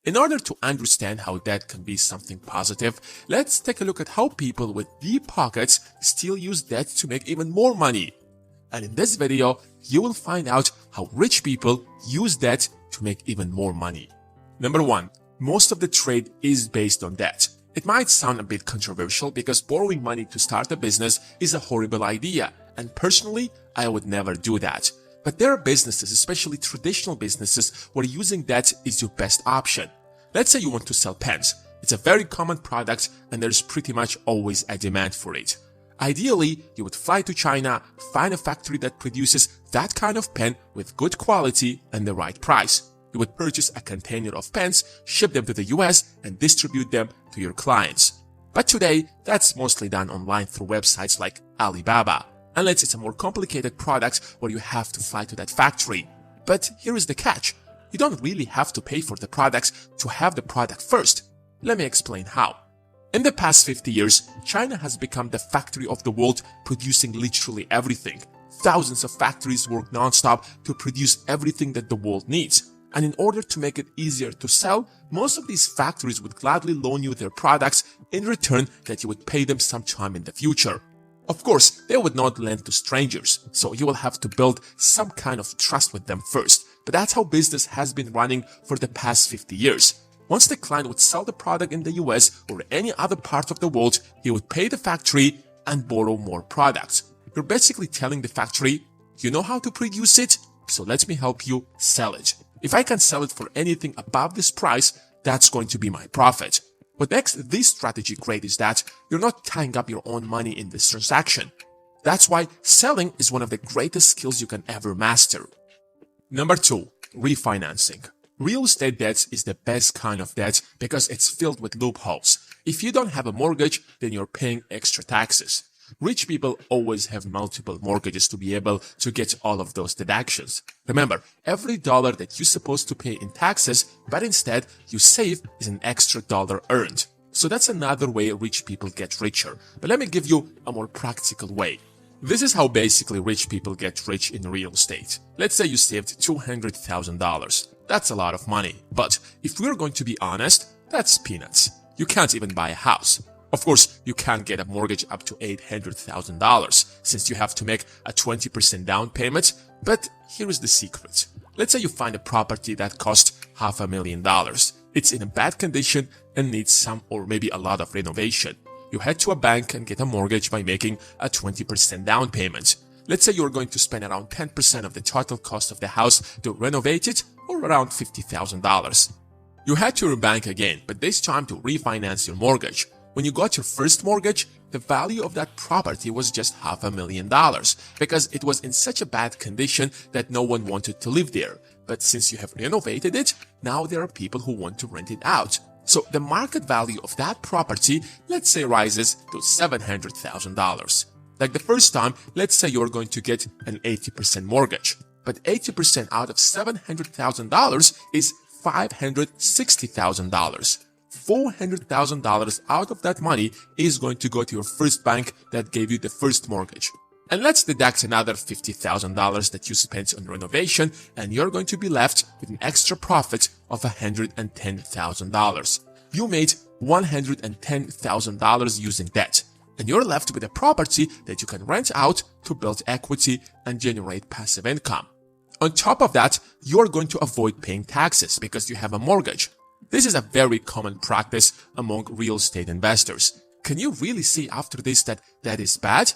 In order to understand how debt can be something positive, let's take a look at how people with deep pockets still use debt to make even more money. And in this video, you will find out how rich people use debt to make even more money. Number 1. Most of the trade is based on debt. It might sound a bit controversial because borrowing money to start a business is a horrible idea, and personally, I would never do that. But there are businesses, especially traditional businesses, where using debt is your best option. Let's say you want to sell pens. It's a very common product and there's pretty much always a demand for it. Ideally, you would fly to China, find a factory that produces that kind of pen with good quality and the right price. You would purchase a container of pens, ship them to the US, and distribute them to your clients. But today, that's mostly done online through websites like Alibaba, unless it's a more complicated product where you have to fly to that factory. But here is the catch. You don't really have to pay for the products to have the product first. Let me explain how. In the past 50 years, China has become the factory of the world, producing literally everything. Thousands of factories work non-stop to produce everything that the world needs. And in order to make it easier to sell, most of these factories would gladly loan you their products in return that you would pay them sometime in the future. Of course, they would not lend to strangers, so you will have to build some kind of trust with them first. But that's how business has been running for the past 50 years. Once the client would sell the product in the US or any other part of the world, he would pay the factory and borrow more products. You're basically telling the factory, you know how to produce it, so let me help you sell it. If I can sell it for anything above this price, that's going to be my profit. What makes this strategy great is that you're not tying up your own money in this transaction. That's why selling is one of the greatest skills you can ever master. Number 2. Refinancing. Real estate debt is the best kind of debt because it's filled with loopholes. If you don't have a mortgage, then you're paying extra taxes. Rich people always have multiple mortgages to be able to get all of those deductions. Remember, every dollar that you're supposed to pay in taxes, but instead you save, is an extra dollar earned. So that's another way rich people get richer. But let me give you a more practical way. This is how basically rich people get rich in real estate. Let's say you saved $200,000. That's a lot of money. But if we're going to be honest, that's peanuts. You can't even buy a house. Of course, you can't get a mortgage up to $800,000 since you have to make a 20% down payment. But here is the secret. Let's say you find a property that costs $500,000. It's in a bad condition and needs some or maybe a lot of renovation. You head to a bank and get a mortgage by making a 20% down payment. Let's say you're going to spend around 10% of the total cost of the house to renovate it, or around $50,000. You head to your bank again, but this time to refinance your mortgage. When you got your first mortgage, the value of that property was just $500,000 because it was in such a bad condition that no one wanted to live there. But since you have renovated it, now there are people who want to rent it out. So the market value of that property, let's say, rises to $700,000. Like the first time, let's say you're going to get an 80% mortgage. But 80% out of $700,000 is $560,000. $400,000 out of that money is going to go to your first bank that gave you the first mortgage. And let's deduct another $50,000 that you spent on renovation, and you're going to be left with an extra profit of $110,000. You made $110,000 using debt, and you're left with a property that you can rent out to build equity and generate passive income. On top of that, you're going to avoid paying taxes because you have a mortgage. This is a very common practice among real estate investors. Can you really see after this that that is bad?